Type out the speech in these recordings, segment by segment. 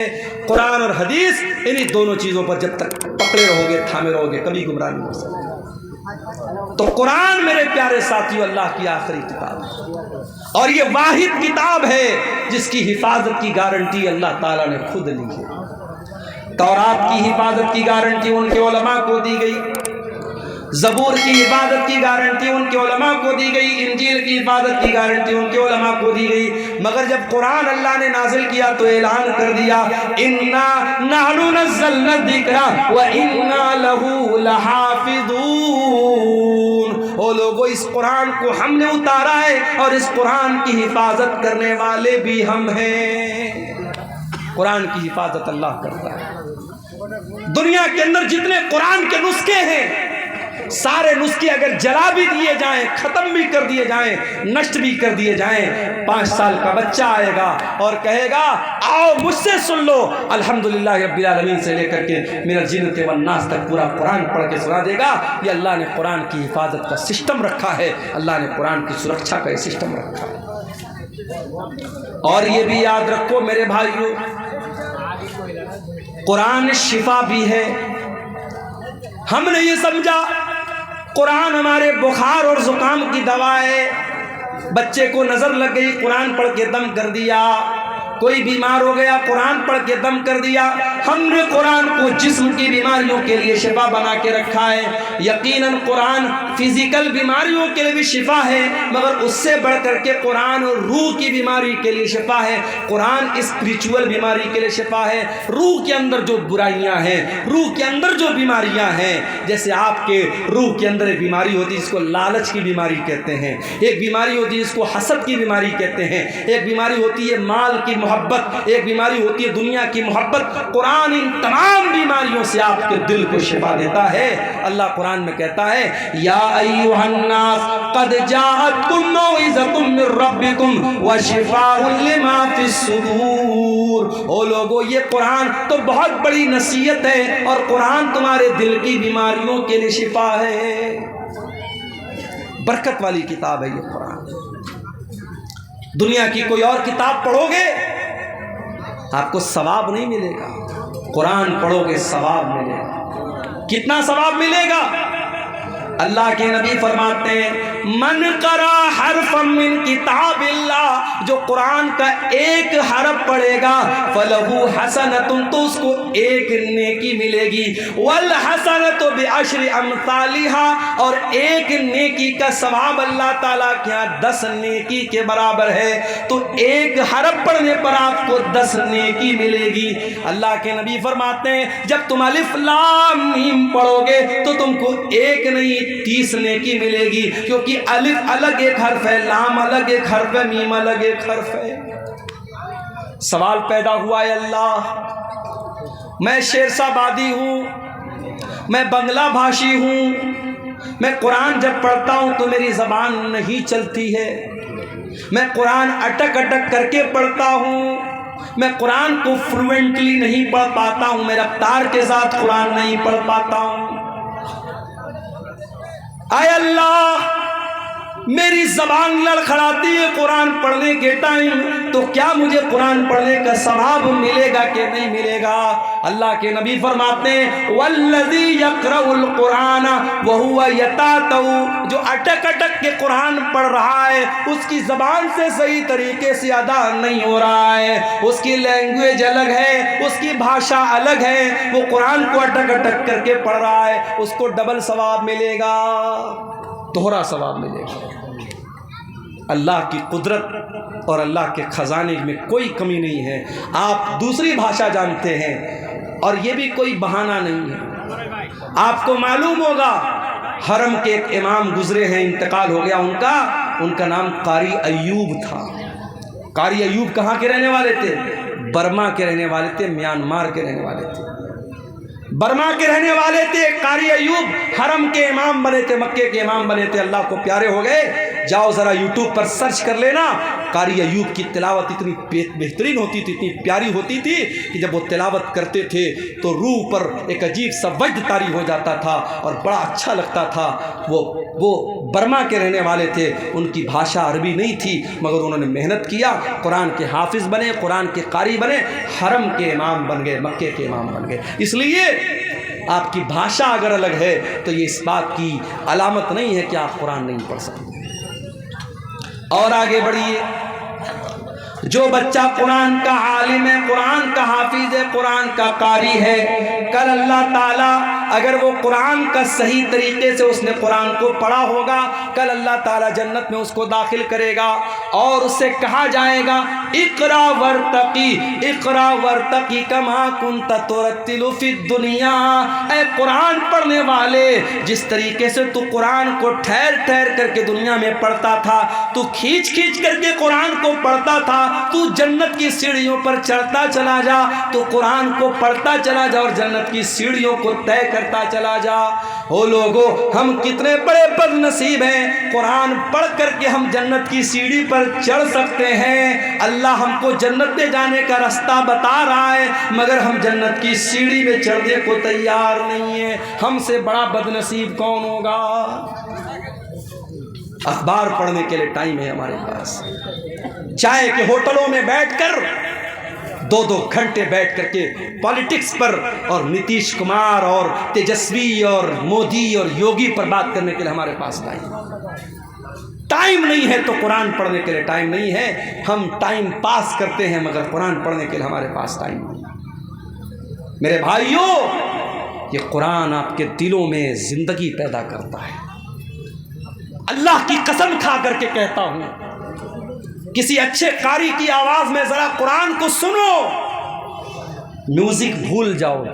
قرآن اور حدیث انہی دونوں چیزوں پر جب تک پکڑے رہو گے، تھامے رہو گے، کبھی گمراہ نہیں ہو سکتے۔ تو قرآن میرے پیارے ساتھیو اللہ کی آخری کتاب ہے، اور یہ واحد کتاب ہے جس کی حفاظت کی گارنٹی اللہ تعالیٰ نے خود لی ہے۔ تورات کی حفاظت کی گارنٹی ان کے علماء کو دی گئی، زبور کی حفاظت کی گارنٹی ان کے علماء کو دی گئی، انجیل کی حفاظت کی گارنٹی ان کے علماء کو دی گئی، مگر جب قرآن اللہ نے نازل کیا تو اعلان کر دیا اِنَّا نَحْنُ نَزَّلْنَا الذِّكْرَ وَإِنَّا لَهُ لَحَافِظُونَ۔ او لوگو، اس قرآن کو ہم نے اتارا ہے اور اس قرآن کی حفاظت کرنے والے بھی ہم ہیں۔ قرآن کی حفاظت اللہ کرتا ہے۔ دنیا کے اندر جتنے قرآن کے نسخے ہیں، سارے نسخے اگر جلا بھی دیے جائیں، ختم بھی کر دیے جائیں، نشٹ بھی کر دیے جائیں، 5 سال کا بچہ آئے گا اور کہے گا آؤ مجھ سے سن لو، الحمدللہ رب العالمین سے لے کر کے من الجنۃ والناس تک پورا قرآن پڑھ کے سنا دے گا۔ یہ اللہ نے قرآن کی حفاظت کا سسٹم رکھا ہے، اللہ نے قرآن کی سرکشا کا سسٹم رکھا ہے۔ اور یہ بھی یاد رکھو میرے بھائیو، قرآن شفا بھی ہے۔ ہم نے یہ سمجھا قرآن ہمارے بخار اور زکام کی دوا ہے، بچے کو نظر لگ گئی قرآن پڑھ کے دم کر دیا، کوئی بیمار ہو گیا قرآن پڑھ کے دم کر دیا۔ ہم نے قرآن کو جسم کی بیماریوں کے لیے شفا بنا کے رکھا ہے۔ یقیناً قرآن فزیکل بیماریوں کے لیے بھی شفا ہے، مگر اس سے بڑھ کر کے قرآن روح کی بیماری کے لیے شفا ہے، قرآن اسپریچول بیماری کے لیے شفا ہے۔ روح کے اندر جو برائیاں ہیں، روح کے اندر جو بیماریاں ہیں، جیسے آپ کے روح کے اندر ایک بیماری ہوتی ہے جس کو لالچ کی بیماری کہتے ہیں، ایک بیماری ہوتی ہے جس کو حسد کی بیماری کہتے ہیں، ایک بیماری ہوتی ہے مال کی محبت، ایک بیماری ہوتی ہے دنیا کی محبت۔ قرآن ان تمام بیماریوں سے آپ کے دل کو شفا دیتا ہے۔ اللہ قرآن میں کہتا ہے یا ایھا الناس قد جاءتکم موعظۃ من ربکم وشفاء لما فی الصدور۔ او لوگو، یہ قرآن تو بہت بڑی نصیحت ہے اور قرآن تمہارے دل کی بیماریوں کے لیے شفا ہے۔ برکت والی کتاب ہے یہ قرآن۔ دنیا کی کوئی اور کتاب پڑھو گے آپ کو ثواب نہیں ملے گا، قرآن پڑھو گے ثواب ملے گا۔ کتنا ثواب ملے گا؟ اللہ کے نبی فرماتے ہیں من قرأ حرفا من کتاب اللہ، جو قرآن کا ایک حرف پڑھے گا فلہ حسنۃ، تو اس کو ایک نیکی ملے گی، والحسنۃ بعشر امثالها، اور ایک نیکی کا ثواب اللہ تعالیٰ کے ہاں 10 نیکی کے برابر ہے۔ تو ایک حرف پڑھنے پر آپ کو 10 نیکی ملے گی۔ اللہ کے نبی فرماتے ہیں جب تم الف لام میم پڑھو گے تو تم کو ایک نہیں 30 نیکی ملے گی، کیونکہ الف الگ ایک حرف ہے، لام الگ ایک حرف ہے، میم الگ ایک حرف ہے۔ سوال پیدا ہوا ہے اللہ، میں شیرسا بادی ہوں، میں بنگلہ بھاشی ہوں، میں قرآن جب پڑھتا ہوں تو میری زبان نہیں چلتی ہے، میں قرآن اٹک اٹک کر کے پڑھتا ہوں، میں قرآن کو فلوئنٹلی نہیں پڑھ پاتا ہوں، میں رفتار کے ساتھ قرآن نہیں پڑھ پاتا ہوں۔ اے اللہ، میری زبان لڑکھڑاتی ہے قرآن پڑھنے کے ٹائم، تو کیا مجھے قرآن پڑھنے کا ثواب ملے گا کہ نہیں ملے گا؟ اللہ کے نبی فرماتے ہیں والذی یقرأ القرآن وہو یتاتع، جو اٹک اٹک کے قرآن پڑھ رہا ہے اس کی زبان سے صحیح طریقے سے ادا نہیں ہو رہا ہے، اس کی لینگویج الگ ہے، اس کی بھاشا الگ ہے، وہ قرآن کو اٹک اٹک کر کے پڑھ رہا ہے، اس کو ڈبل ثواب ملے گا، دوہرا ثواب ملے گا۔ اللہ کی قدرت اور اللہ کے خزانے میں کوئی کمی نہیں ہے۔ آپ دوسری بھاشا جانتے ہیں اور یہ بھی کوئی بہانہ نہیں ہے۔ آپ کو معلوم ہوگا حرم کے ایک امام گزرے ہیں، انتقال ہو گیا ان کا نام قاری ایوب تھا۔ قاری ایوب کہاں کے رہنے والے تھے؟ برما کے رہنے والے تھے، میانمار کے رہنے والے تھے، برما کے رہنے والے تھے۔ قاری ایوب حرم کے امام بنے تھے، مکے کے امام بنے تھے، اللہ کو پیارے ہو گئے۔ جاؤ ذرا یوٹیوب پر سرچ کر لینا، قاری ایوب کی تلاوت اتنی بہترین ہوتی تھی، اتنی پیاری ہوتی تھی کہ جب وہ تلاوت کرتے تھے تو روح پر ایک عجیب سا وجد طاری ہو جاتا تھا اور بڑا اچھا لگتا تھا۔ وہ برما کے رہنے والے تھے، ان کی بھاشا عربی نہیں تھی، مگر انہوں نے محنت کیا، قرآن کے حافظ بنے، قرآن کے قاری بنے، حرم کے امام بن گئے، مکے کے امام بن گئے۔ اس لیے آپ کی بھاشا اگر الگ ہے تو یہ اس بات کی علامت نہیں ہے کہ آپ قرآن نہیں پڑھ سکتے۔ اور آگے بڑھیے، جو بچہ قرآن کا عالم ہے، قرآن کا حافظ ہے، قرآن کا قاری ہے، کل اللہ تعالیٰ اگر وہ قرآن کا صحیح طریقے سے اس نے قرآن کو پڑھا ہوگا، کل اللہ تعالیٰ جنت میں اس کو داخل کرے گا اور اس سے کہا جائے گا اقرا ورتقی، اقرا ورتقی کما کنت ترتل فی الدنیا۔ اے قرآن پڑھنے والے، جس طریقے سے تو قرآن کو ٹھہر ٹھہر کر کے دنیا میں پڑھتا تھا، تو کھینچ کھینچ کر کے قرآن کو پڑھتا تھا، تو جنت کی سیڑھیوں پر چڑھتا چلا جا، تو قرآن کو پڑھتا چلا جا اور جنت کی سیڑھیوں کو طے کرتا چلا جا۔ او لوگو، ہم کتنے بڑے بد نصیب ہیں، قرآن پڑھ کر کے ہم جنت کی سیڑھی پر چڑھ سکتے ہیں، اللہ ہم کو جنت میں جانے کا راستہ بتا رہا ہے، مگر ہم جنت کی سیڑھی میں چڑھنے کو تیار نہیں ہیں۔ ہم سے بڑا بد نصیب کون ہوگا؟ اخبار پڑھنے کے لیے ٹائم ہے ہمارے پاس، چائے کے ہوٹلوں میں بیٹھ کر 2-2 گھنٹے بیٹھ کر کے پالیٹکس پر اور نتیش کمار اور تیجسوی اور مودی اور یوگی پر بات کرنے کے لیے ہمارے پاس ٹائم نہیں ہے، تو قرآن پڑھنے کے لیے ٹائم نہیں ہے۔ ہم ٹائم پاس کرتے ہیں مگر قرآن پڑھنے کے لیے ہمارے پاس ٹائم نہیں۔ میرے بھائیوں، یہ قرآن آپ کے دلوں میں زندگی پیدا کرتا ہے۔ اللہ کی قسم کھا کر کے کہتا ہوں، کسی اچھے قاری کی آواز میں ذرا قرآن کو سنو، میوزک بھول جاؤ۔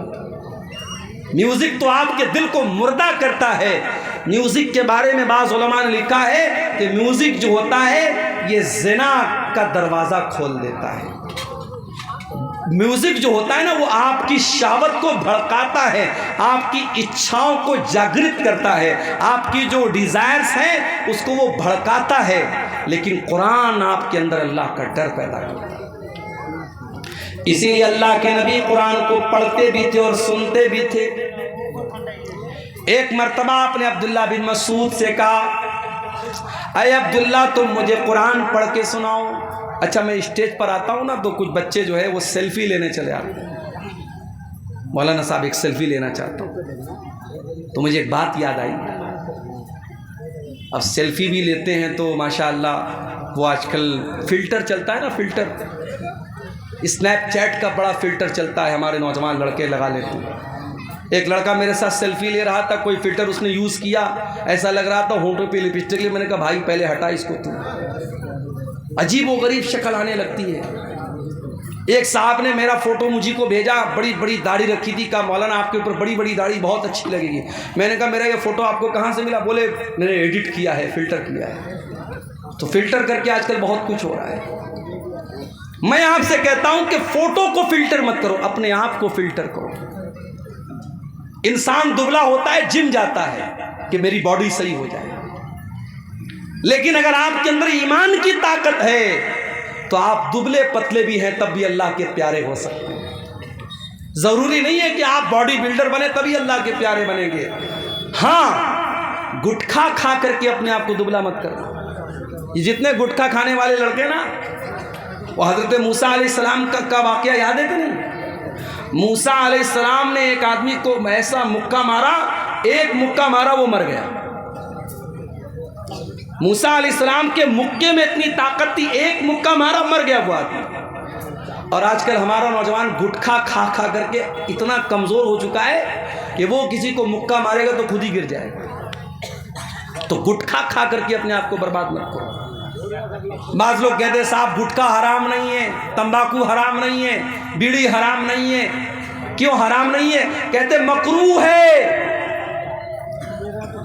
میوزک تو آپ کے دل کو مردہ کرتا ہے۔ میوزک کے بارے میں بعض علماء نے لکھا ہے کہ میوزک جو ہوتا ہے یہ زنا کا دروازہ کھول دیتا ہے۔ میوزک جو ہوتا ہے نا، وہ آپ کی شہوت کو بھڑکاتا ہے، آپ کی اچھاؤں کو جاگرت کرتا ہے، آپ کی جو ڈیزائرز ہیں اس کو وہ بھڑکاتا ہے، لیکن قرآن آپ کے اندر اللہ کا ڈر پیدا کرتا ہے۔ اسی لیے اللہ کے نبی قرآن کو پڑھتے بھی تھے اور سنتے بھی تھے۔ ایک مرتبہ آپ نے عبداللہ بن مسعود سے کہا، اے عبداللہ تم مجھے قرآن پڑھ کے سناؤ۔ اچھا، میں اسٹیج پر آتا ہوں نا تو کچھ بچے جو ہے وہ سیلفی لینے چلے آتے ہیں، مولانا صاحب ایک سیلفی لینا چاہتا ہوں، تو مجھے ایک بات یاد آئی۔ اب سیلفی بھی لیتے ہیں تو ماشاءاللہ وہ آج کل فلٹر چلتا ہے نا، فلٹر، اسنیپ چیٹ کا بڑا فلٹر چلتا ہے، ہمارے نوجوان لڑکے لگا لیتے ہیں۔ ایک لڑکا میرے ساتھ سیلفی لے رہا تھا، کوئی فلٹر اس نے یوز کیا، ایسا لگ رہا تھا ہونٹوں پہ لپسٹک لی۔ میں نے کہا بھائی پہلے ہٹا اس کو، تو عجیب و غریب شکل آنے لگتی ہے۔ ایک صاحب نے میرا فوٹو مجھے کو بھیجا، بڑی بڑی داڑھی رکھی تھی، کہا مولانا آپ کے اوپر بڑی بڑی داڑھی بہت اچھی لگے گی۔ میں نے کہا میرا یہ فوٹو آپ کو کہاں سے ملا؟ بولے میں نے ایڈٹ کیا ہے، فلٹر کیا ہے۔ تو فلٹر کر کے آج کل بہت کچھ ہو رہا ہے۔ میں آپ سے کہتا ہوں کہ فوٹو کو فلٹر مت کرو، اپنے آپ کو فلٹر کرو۔ انسان دبلا ہوتا ہے، جم جاتا ہے کہ میری باڈی صحیح ہو جائے، لیکن اگر آپ کے اندر ایمان کی طاقت ہے تو آپ دبلے پتلے بھی ہیں تب بھی اللہ کے پیارے ہو سکتے ہیں۔ ضروری نہیں ہے کہ آپ باڈی بلڈر بنے تبھی اللہ کے پیارے بنیں گے۔ ہاں، گٹکھا کھا کر کے اپنے آپ کو دبلا مت کرو۔ یہ جتنے گٹکھا کھانے والے لڑکے نا، وہ حضرت موسیٰ علیہ السلام کا واقعہ یاد ہے کہ نہیں؟ موسیٰ علیہ السلام نے ایک آدمی کو ایسا مکہ مارا، ایک مکہ مارا وہ مر گیا۔ موسیٰ علیہ السلام کے مکے میں اتنی طاقت تھی، ایک مکہ مارا مر گیا وہ آدمی۔ اور آج کل ہمارا نوجوان گٹکھا کھا کھا کر کے اتنا کمزور ہو چکا ہے کہ وہ کسی کو مکہ مارے گا تو خود ہی گر جائے گا۔ تو گٹکھا کھا کر کے اپنے آپ کو برباد مت کرو۔ بعض لوگ کہتے ہیں صاحب گٹکا حرام نہیں ہے، تمباکو حرام نہیں ہے، بیڑی حرام نہیں ہے۔ کیوں حرام نہیں ہے؟ کہتے مکروہ ہے۔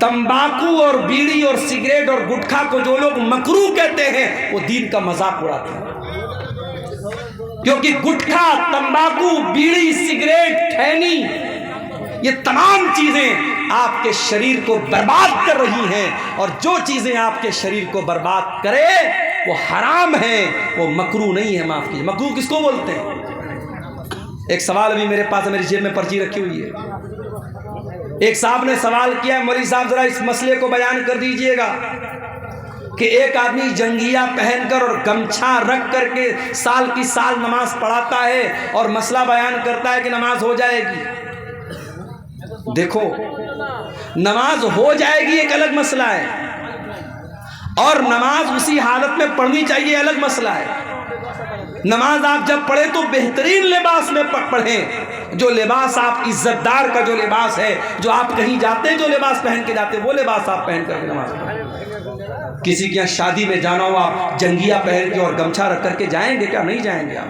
تمباکو اور بیڑی اور سگریٹ اور گٹکھا کو جو لوگ مکروہ کہتے ہیں وہ دین کا مذاق اڑاتے ہیں، کیونکہ گٹکا، تمباکو، بیڑی، سگریٹ، کھینی، یہ تمام چیزیں آپ کے شریر کو برباد کر رہی ہیں، اور جو چیزیں آپ کے شریر کو برباد کرے وہ حرام ہیں، وہ مکروہ نہیں ہے۔ معاف کیجیے، مکروہ کس کو بولتے ہیں؟ ایک سوال ابھی میرے پاس ہے، میری جیب میں پرچی رکھی ہوئی ہے۔ ایک صاحب نے سوال کیا، مولوی صاحب ذرا اس مسئلے کو بیان کر دیجئے گا کہ ایک آدمی جنگیہ پہن کر اور گمچھا رکھ کر کے سال کی سال نماز پڑھاتا ہے اور مسئلہ بیان کرتا ہے کہ نماز ہو جائے گی۔ دیکھو، نماز ہو جائے گی ایک الگ مسئلہ ہے، اور نماز اسی حالت میں پڑھنی چاہیے الگ مسئلہ ہے۔ نماز آپ جب پڑھیں تو بہترین لباس میں پڑھیں، جو لباس آپ عزت دار کا جو لباس ہے، جو آپ کہیں جاتے ہیں جو لباس پہن کے جاتے ہیں وہ لباس آپ پہن کر کے نماز پڑھیں۔ کسی کے یہاں شادی میں جانا ہو، آپ جنگیہ پہن کے اور گمچھا رکھ کر کے جائیں گے کیا؟ نہیں جائیں گے آپ۔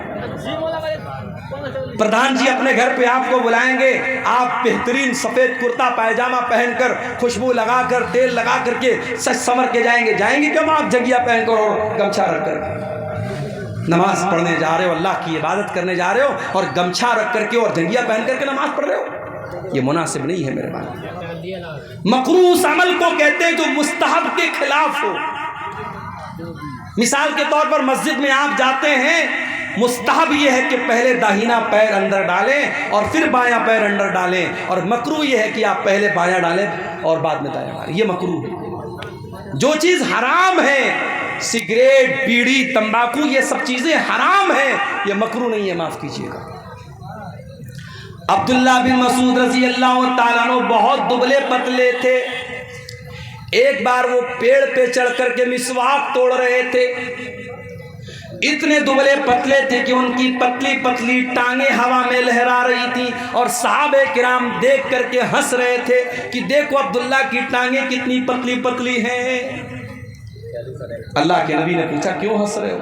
پردھان جی اپنے گھر پہ آپ کو بلائیں گے، آپ بہترین سفید کرتا پائجامہ پہن کر، خوشبو لگا کر، تیل لگا کر کے سج سمر کے جائیں گے کیوں آپ جنگیہ پہن کر اور گمچھا رکھ کر؟ نماز پڑھنے جا رہے ہو، اللہ کی عبادت کرنے جا رہے ہو اور گمچھا رکھ کر کے اور جنگیہ پہن کر کے نماز پڑھ رہے ہو، یہ مناسب نہیں ہے میرے بھائی۔ مکروہ اس عمل کو کہتے ہیں جو مستحب کے خلاف ہو۔ مثال کے طور پر مسجد میں آپ جاتے ہیں، مستحب یہ ہے کہ پہلے داہنا پیر اندر ڈالیں اور پھر بایاں پیر اندر ڈالیں، اور مکروہ یہ ہے کہ آپ پہلے بایاں ڈالیں اور بعد میں دایاں ڈالیں، یہ مکروہ ہے۔ جو چیز حرام ہے، سگریٹ، بیڑی، تمباکو، یہ سب چیزیں حرام ہیں، یہ مکروہ نہیں ہے، معاف کیجیے گا۔ عبداللہ بن مسعود رضی اللہ تعالیٰ عنہ بہت دبلے پتلے تھے۔ ایک بار وہ پیڑ پہ چڑھ کر کے مسواک توڑ رہے تھے، اتنے دبلے پتلے تھے کہ ان کی پتلی پتلی ٹانگیں ہوا میں لہرا رہی تھی، اور صحابہ کرام دیکھ کر کے ہنس رہے تھے کہ دیکھو عبداللہ کی ٹانگیں کتنی پتلی پتلی ہیں۔ اللہ کے نبی نے پوچھا کیوں ہنس رہے ہو؟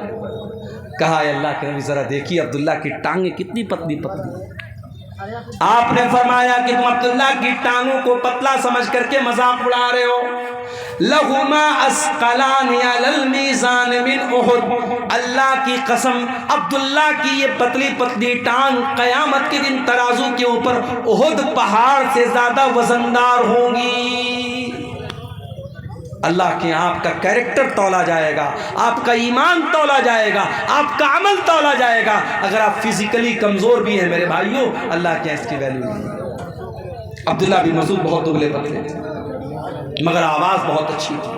کہا اے اللہ کے نبی ذرا دیکھیے عبداللہ کی ٹانگیں کتنی پتلی پتلی ہیں۔ آپ نے فرمایا کہ تم عبداللہ کی ٹانگوں کو پتلا سمجھ کر کے مذاق اڑا رہے ہو۔ لہما اسقلان علی المیزان من احد، اللہ کی قسم عبداللہ کی یہ پتلی پتلی ٹانگ قیامت کے دن ترازو کے اوپر احد پہاڑ سے زیادہ وزندار ہوں گی۔ اللہ کے آپ کا کیریکٹر تولا جائے گا، آپ کا ایمان تولا جائے گا، آپ کا عمل تولا جائے گا۔ اگر آپ فزیکلی کمزور بھی ہیں میرے بھائیوں، اللہ کے اس کی ویلیو نہیں۔ عبداللہ بن مسعود بہت دبلے پتلے تھے مگر آواز بہت اچھی تھی،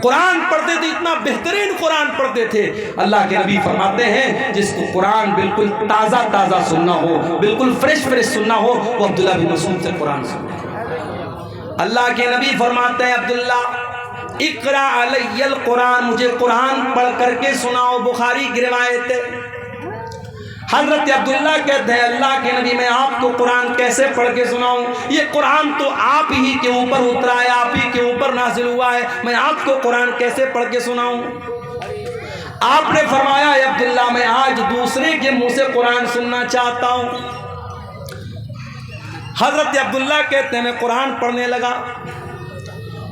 قرآن پڑھتے تھے، اتنا بہترین قرآن پڑھتے تھے۔ اللہ کے نبی فرماتے ہیں جس کو قرآن بالکل تازہ تازہ سننا ہو، بالکل فریش فریش سننا ہو، وہ عبداللہ بن مسعود سے قرآن سننا۔ اللہ کے نبی فرماتے ہیں عبداللہ اقرا علی القرآن، مجھے قرآن پڑھ کر کے سناؤ۔ بخاری کی روایت ہے۔ حضرت عبداللہ کہتے ہیں اللہ کے نبی میں آپ کو قرآن کیسے پڑھ کے سناؤں؟ یہ قرآن تو آپ ہی کے اوپر اترا ہے، آپ ہی کے اوپر نازل ہوا ہے، میں آپ کو قرآن کیسے پڑھ کے سناؤں؟ آپ نے فرمایا اے عبداللہ میں آج دوسرے کے منہ سے قرآن سننا چاہتا ہوں۔ حضرت عبداللہ کہتے ہیں میں قرآن پڑھنے لگا،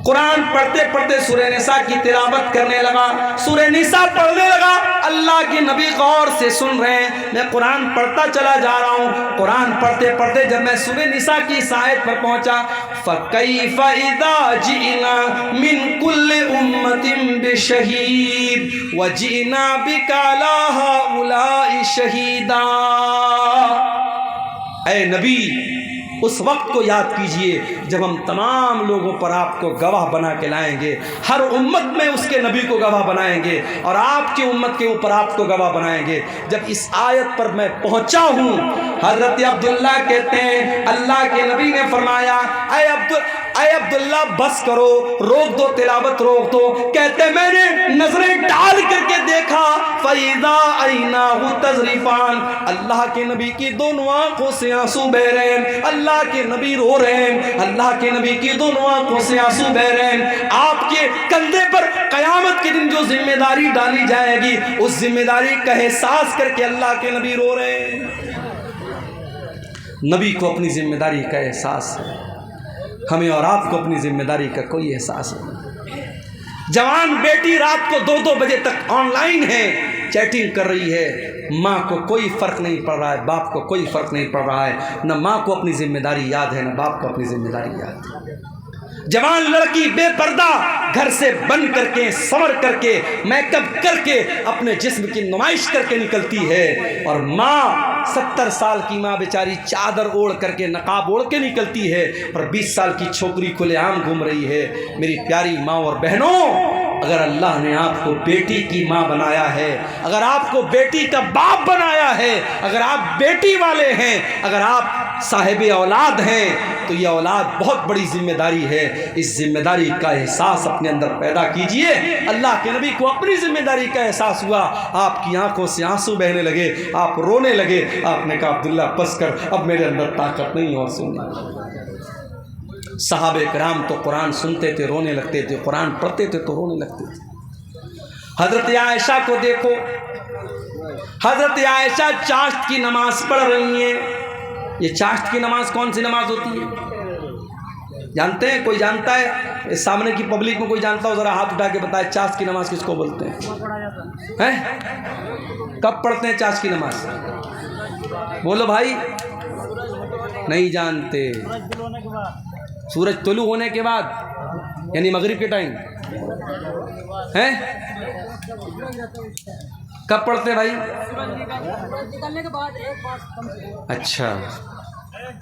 قرآن پڑھتے پڑھتے سورہ نساء کی تلاوت کرنے لگا، سورہ نساء پڑھنے لگا۔ اللہ کے نبی غور سے سن رہے ہیں، میں قرآن پڑھتا چلا جا رہا ہوں۔ قرآن پڑھتے پڑھتے جب میں سورہ نساء کی اس آیت پر پہنچا، فَكَيْفَ إِذَا جِئْنَا مِنْ كُلِّ أُمَّةٍ بِشَهِيدٍ وَجِئْنَا بِكَ عَلَىٰ هَٰؤُلَاءِ شَهِيدًا۔ اے نبی اس وقت کو یاد کیجئے جب ہم تمام لوگوں پر آپ کو گواہ بنا کے لائیں گے، ہر امت میں اس کے نبی کو گواہ بنائیں گے، اور آپ کی امت کے اوپر آپ کو گواہ بنائیں گے۔ جب اس آیت پر میں پہنچا ہوں، حضرت عبداللہ کہتے ہیں اللہ کے نبی نے فرمایا اے عبداللہ بس کرو، روک دو تلاوت، روک دو۔ کہتے میں نے نظریں ڈال کر کے دیکھا، فَإِذَا عَيْنَاهُ تَذْرِفَانِ، اللہ کے نبی کی دونوں آنکھوں سے آنسو بہ رہے ہیں، اللہ کے نبی رو رہے ہیں، اللہ کے نبی کی دونوں آنکھوں سے آنسو بہ رہے ہیں۔ آپ کے کندھے پر قیامت کے دن جو ذمہ داری ڈالی جائے گی، اس ذمہ داری کا احساس کر کے اللہ کے نبی رو رہے ہیں۔ نبی کو اپنی ذمہ داری کا احساس ہے، ہمیں اور آپ کو اپنی ذمہ داری کا کوئی احساس نہیں۔ جوان بیٹی رات کو 2-2 بجے تک آن لائن ہے، چیٹنگ کر رہی ہے، ماں کو کوئی فرق نہیں پڑ رہا ہے، باپ کو کوئی فرق نہیں پڑ رہا ہے، نہ ماں کو اپنی ذمہ داری یاد ہے نہ باپ کو اپنی ذمہ داری یاد ہے۔ جوان لڑکی بے پردہ گھر سے بن کر کے، سنور کر کے، میک اپ کر کے، اپنے جسم کی نمائش کر کے نکلتی ہے، اور ماں 70 سال کی ماں بیچاری چادر اوڑھ کر کے، نقاب اوڑھ کے نکلتی ہے، اور 20 سال کی چھوکری کھلے عام گھوم رہی ہے۔ میری پیاری ماں اور بہنوں، اگر اللہ نے آپ کو بیٹی کی ماں بنایا ہے، اگر آپ کو بیٹی کا باپ بنایا ہے، اگر آپ بیٹی والے ہیں، اگر آپ صاحب اولاد ہیں، تو یہ اولاد بہت بڑی ذمہ داری ہے۔ اس ذمہ داری کا احساس اپنے اندر پیدا کیجئے۔ اللہ کے نبی کو اپنی ذمہ داری کا احساس ہوا، آپ کی آنکھوں سے آنسو بہنے لگے، آپ رونے لگے، آپ نے کہا عبداللہ بس کر، اب میرے اندر طاقت نہیں اور سننا۔ صحابہ کرام تو قرآن سنتے تھے رونے لگتے تھے، قرآن پڑھتے تھے تو رونے لگتے تھے۔ حضرت عائشہ کو دیکھو، حضرت عائشہ چاشت کی نماز پڑھ رہی ہیں۔ یہ چاشت کی نماز کون سی نماز ہوتی ہے؟ جانتے ہیں؟ کوئی جانتا ہے؟ اس سامنے کی پبلک میں کوئی جانتا ہو ذرا ہاتھ اٹھا کے بتائے چاشت کی نماز کس کو بولتے ہیں؟ کب پڑھتے ہیں چاشت کی نماز؟ بولو بھائی، نہیں جانتے؟ سورج طلوع ہونے کے بعد، یعنی مغرب کے ٹائم ہے؟ کب پڑھتے بھائی؟ اچھا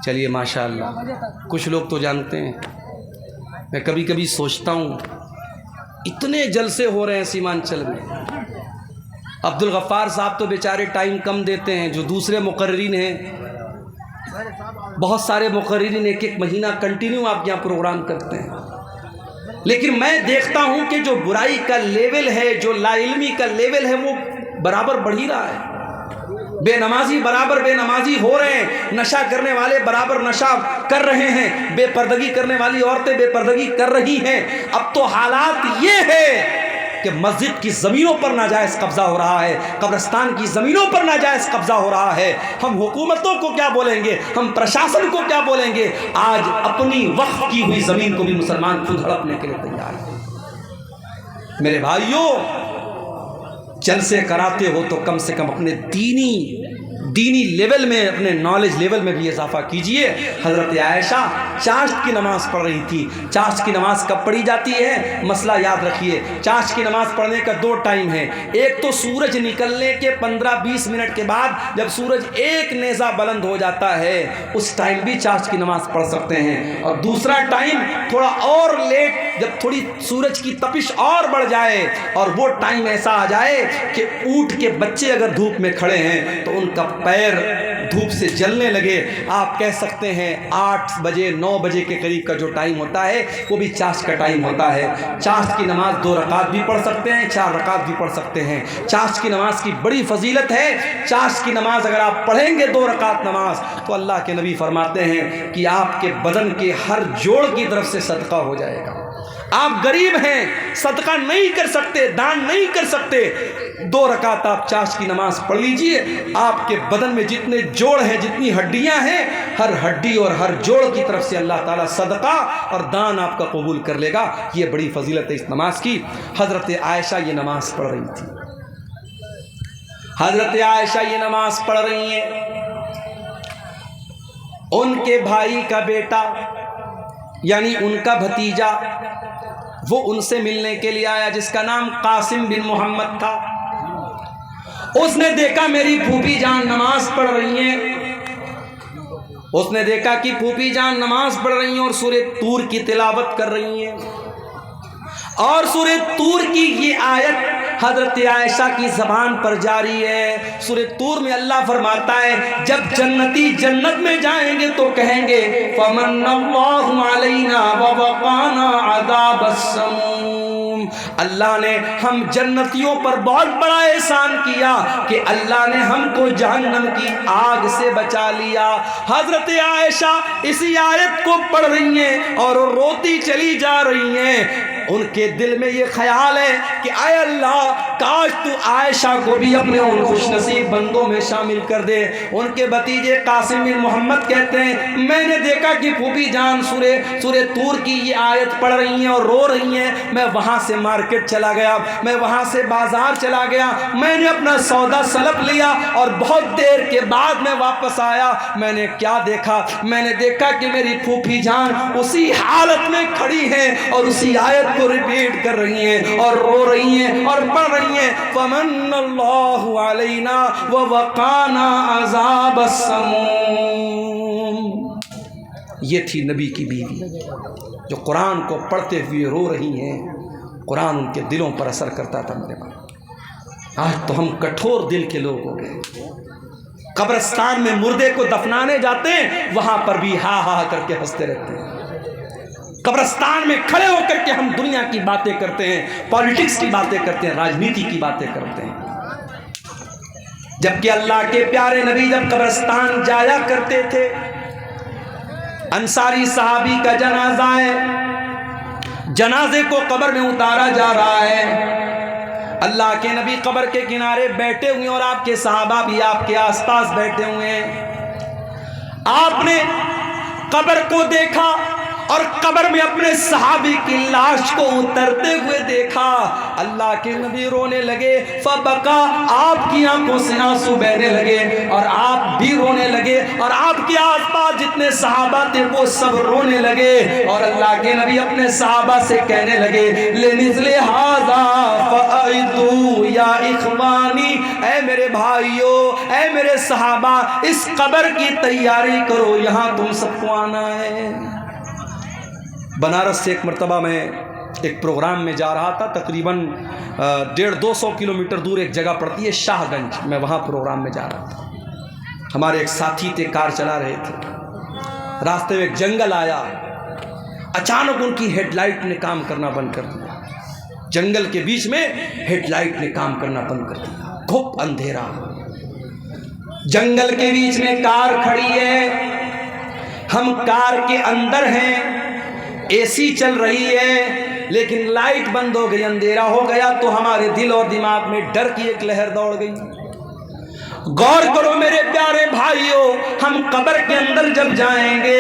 چلیے ماشاء اللہ، کچھ لوگ تو جانتے ہیں۔ میں کبھی کبھی سوچتا ہوں اتنے جلسے ہو رہے ہیں سیمانچل میں، عبد الغفار صاحب تو بیچارے ٹائم کم دیتے ہیں، جو دوسرے مقررین ہیں بہت سارے مقررین ایک ایک مہینہ کنٹینیو آپ یہاں پروگرام کرتے ہیں، لیکن میں دیکھتا ہوں کہ جو برائی کا لیول ہے، جو لا علمی کا لیول ہے، وہ برابر بڑھ ہی رہا ہے۔ بے نمازی برابر بے نمازی ہو رہے ہیں، نشہ کرنے والے برابر نشہ کر رہے ہیں، بے پردگی کرنے والی عورتیں بے پردگی کر رہی ہیں۔ اب تو حالات یہ ہے کہ مسجد کی زمینوں پر ناجائز قبضہ ہو رہا ہے، قبرستان کی زمینوں پر ناجائز قبضہ ہو رہا ہے۔ ہم حکومتوں کو کیا بولیں گے، ہم پرشاسن کو کیا بولیں گے؟ آج اپنی وقف کی ہوئی زمین کو بھی مسلمان خود ہڑپنے کے لیے تیار ہے۔ میرے بھائیوں، جلسے کراتے ہو تو کم سے کم اپنے دینی لیول میں، اپنے نالج لیول میں بھی اضافہ کیجئے۔ حضرت عائشہ چاشت کی نماز پڑھ رہی تھی۔ چاشت کی نماز کب پڑھی جاتی ہے؟ مسئلہ یاد رکھیے، چاشت کی نماز پڑھنے کا 2 ٹائم ہے۔ ایک تو سورج نکلنے کے 15-20 منٹ کے بعد، جب سورج ایک نیزہ بلند ہو جاتا ہے، اس ٹائم بھی چاشت کی نماز پڑھ سکتے ہیں۔ اور دوسرا ٹائم تھوڑا اور لیٹ، جب تھوڑی سورج کی تپش اور بڑھ جائے، اور وہ ٹائم ایسا آ جائے کہ اونٹ کے بچے اگر دھوپ میں کھڑے ہیں تو ان کا پیر دھوپ سے جلنے لگے، آپ کہہ سکتے ہیں 8 بجے 9 بجے کے قریب کا جو ٹائم ہوتا ہے وہ بھی چاشت کا ٹائم ہوتا ہے۔ چاشت کی نماز 2 رکعت بھی پڑھ سکتے ہیں، 4 رکعت بھی پڑھ سکتے ہیں۔ چاشت کی نماز کی بڑی فضیلت ہے۔ چاشت کی نماز اگر آپ پڑھیں گے 2 رکعت نماز، تو اللہ کے نبی فرماتے ہیں کہ آپ کے بدن کے ہر جوڑ کی طرف سے صدقہ ہو جائے گا۔ آپ غریب ہیں، صدقہ نہیں کر سکتے، دان نہیں کر سکتے، 2 رکعت آپ چاشت کی نماز پڑھ لیجئے، آپ کے بدن میں جتنے جوڑ ہیں، جتنی ہڈیاں ہیں، ہر ہڈی اور ہر جوڑ کی طرف سے اللہ تعالیٰ صدقہ اور دان آپ کا قبول کر لے گا۔ یہ بڑی فضیلت ہے اس نماز کی۔ حضرت عائشہ یہ نماز پڑھ رہی تھی، حضرت عائشہ یہ نماز پڑھ رہی ہیں۔ ان کے بھائی کا بیٹا، یعنی ان کا بھتیجا، وہ ان سے ملنے کے لیے آیا، جس کا نام قاسم بن محمد تھا۔ اس نے دیکھا میری پھوپھی جان نماز پڑھ رہی ہیں، اس نے دیکھا کہ پھوپھی جان نماز پڑھ رہی ہیں اور سورہ طور کی تلاوت کر رہی ہیں، اور سورہ طور کی یہ آیت حضرت عائشہ کی زبان پر جاری ہے۔ سورہ طور میں اللہ فرماتا ہے جب جنتی جنت میں جائیں گے تو کہیں گے فمن اللہ علینا ووقانا عذاب السموم، اللہ نے ہم جنتیوں پر بہت بڑا احسان کیا کہ اللہ نے ہم کو جہنم کی آگ سے بچا لیا۔ حضرت عائشہ اسی آیت کو پڑھ رہی ہیں اور روتی چلی جا رہی ہیں۔ ان کے دل میں یہ خیال ہے کہ اے اللہ، کاش تو عائشہ کو بھی اپنے ان خوش نصیب بندوں میں شامل کر دے۔ ان کے بھتیجے قاسم بن محمد کہتے ہیں میں نے دیکھا کہ پھوپھی جان سورہ طور کی یہ آیت پڑھ رہی ہیں اور رو رہی ہیں، میں وہاں سے مار مارکیٹ چلا گیا, میں وہاں سے بازار چلا گیا, میں نے اپنا سودا سلب لیا اور بہت دیر کے بعد میں واپس آیا. میں نے کیا دیکھا؟ میں نے دیکھا کہ میری پھوپھی جان اسی حالت میں کھڑی ہیں اور اسی آیت کو ریپیٹ کر رہی ہیں اور رو رہی ہیں اور پڑھ رہی ہیں فمن اللہ علینا ووقانا عذاب السموم. یہ تھی نبی کی بیوی جو قرآن کو پڑھتے ہوئے رو رہی ہیں. قرآن ان کے دلوں پر اثر کرتا تھا میرے بھائی. آج تو ہم کٹھور دل کے لوگ ہو گئے. قبرستان میں مردے کو دفنانے جاتے ہیں, وہاں پر بھی ہا ہا کر کے ہنستے رہتے ہیں. قبرستان میں کھڑے ہو کر کے ہم دنیا کی باتیں کرتے ہیں, پالیٹکس کی باتیں کرتے ہیں, راجنیتی کی باتیں کرتے ہیں. جبکہ اللہ کے پیارے نبی جب قبرستان جایا کرتے تھے, انصاری صحابی کا جنازہ ہے, جنازے کو قبر میں اتارا جا رہا ہے, اللہ کے نبی قبر کے کنارے بیٹھے ہوئے اور آپ کے صحابہ بھی آپ کے آس پاس بیٹھے ہوئے ہیں. آپ نے قبر کو دیکھا اور قبر میں اپنے صحابی کی لاش کو اترتے ہوئے دیکھا. اللہ کے نبی رونے لگے. فبکا, آپ کی آنکھوں سے آنسو بہنے لگے اور آپ بھی رونے لگے اور آپ کے آس پاس جتنے صحابہ تھے وہ سب رونے لگے. اور اللہ کے نبی اپنے صحابہ سے کہنے لگے لمثل ھذا فاعدوا یا اخوانی, اے میرے بھائیو, اے میرے صحابہ, اس قبر کی تیاری کرو, یہاں تم سب کو آنا ہے. بنارس سے ایک مرتبہ میں ایک پروگرام میں جا رہا تھا, تقریباً 150-200 کلومیٹر دور ایک جگہ پڑتی ہے شاہ گنج, میں وہاں پروگرام میں جا رہا تھا. ہمارے ایک ساتھی تھے, کار چلا رہے تھے, راستے میں ایک جنگل آیا, اچانک ان کی ہیڈ لائٹ نے کام کرنا بند کر دیا. جنگل کے بیچ میں ہیڈ لائٹ نے کام کرنا بند کر دیا, گھپ اندھیرا, جنگل کے بیچ میں کار کھڑی ہے, ہم کار کے اندر ہیں, اے سی چل رہی ہے, لیکن لائٹ بند ہو گئی, اندھیرا ہو گیا, تو ہمارے دل اور دماغ میں ڈر کی ایک لہر دوڑ گئی. غور کرو میرے پیارے بھائیوں, ہم قبر کے اندر جب جائیں گے,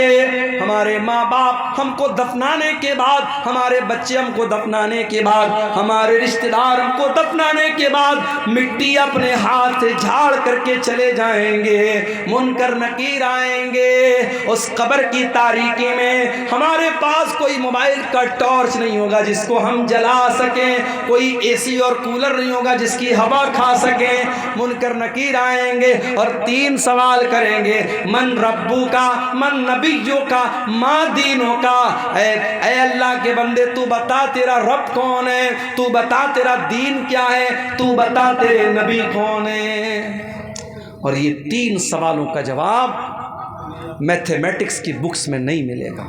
ہمارے ماں باپ ہم کو دفنانے کے بعد, ہمارے بچے ہم کو دفنانے کے بعد, ہمارے رشتہ دار ہم کو دفنانے کے بعد مٹی اپنے ہاتھ سے جھاڑ کر کے چلے جائیں گے. منکر نکیر آئیں گے, اس قبر کی تاریکی میں ہمارے پاس کوئی موبائل کا ٹارچ نہیں ہوگا جس کو ہم جلا سکیں, کوئی اے سی اور کولر نہیں ہوگا جس کی ہوا کھا سکیں. منکر نکیر آئیں گے اور 3 سوال کریں گے, من ربو کا, من نبیوں کا, ماں دینوں کا. اے اللہ کے بندے, تو بتا تیرا رب کون ہے, تو بتا تیرا دین کیا ہے, تو بتا تیرے نبی کون ہے. اور یہ 3 سوالوں کا جواب میتھمیٹکس کی بکس میں نہیں ملے گا.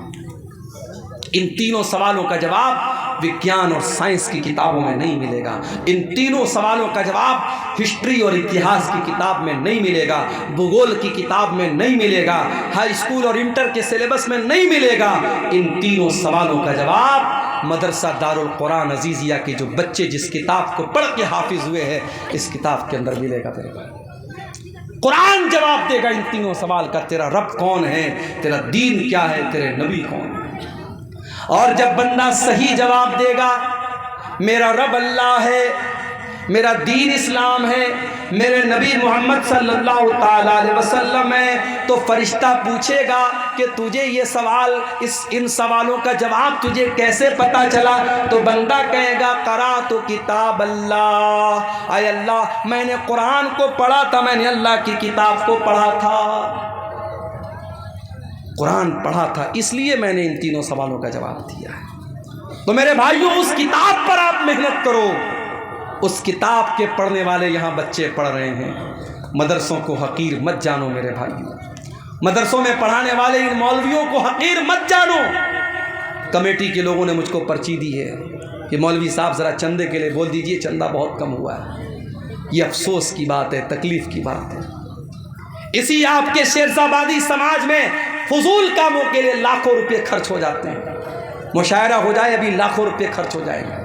ان تینوں سوالوں کا جواب وگیان اور سائنس کی کتابوں میں نہیں ملے گا. ان تینوں سوالوں کا جواب ہسٹری اور اتہاس کی کتاب میں نہیں ملے گا, بھگول کی کتاب میں نہیں ملے گا, ہائی اسکول اور انٹر کے سلیبس میں نہیں ملے گا. ان تینوں سوالوں کا جواب مدرسہ دارالقرآن عزیزیہ کے جو بچے جس کتاب کو پڑھ کے حافظ ہوئے ہیں, اس کتاب کے اندر ملے گا. تیرے قرآن جواب دے گا ان تینوں سوال کا, تیرا رب کون ہے, تیرا دین کیا ہے, تیرے نبی کون ہے. اور جب بندہ صحیح جواب دے گا, میرا رب اللہ ہے, میرا دین اسلام ہے, میرے نبی محمد صلی اللہ تعالی علیہ وسلم ہے, تو فرشتہ پوچھے گا کہ تجھے یہ سوال, ان سوالوں کا جواب تجھے کیسے پتا چلا؟ تو بندہ کہے گا قرأت کتاب اللہ, اے اللہ میں نے قرآن کو پڑھا تھا, میں نے اللہ کی کتاب کو پڑھا تھا, قرآن پڑھا تھا, اس لیے میں نے ان تینوں سوالوں کا جواب دیا ہے. تو میرے بھائیوں, اس کتاب پر آپ محنت کرو. اس کتاب کے پڑھنے والے یہاں بچے پڑھ رہے ہیں. مدرسوں کو حقیر مت جانو میرے بھائیوں, مدرسوں میں پڑھانے والے ان مولویوں کو حقیر مت جانو. کمیٹی کے لوگوں نے مجھ کو پرچی دی ہے کہ مولوی صاحب ذرا چندے کے لیے بول دیجئے, چندہ بہت کم ہوا ہے. یہ افسوس کی بات ہے, تکلیف کی بات ہے. اسی آپ کے شیرزابادی سماج میں فضول کاموں کے لیے لاکھوں روپے خرچ ہو جاتے ہیں. مشاعرہ ہو جائے ابھی لاکھوں روپے خرچ ہو جائے گا.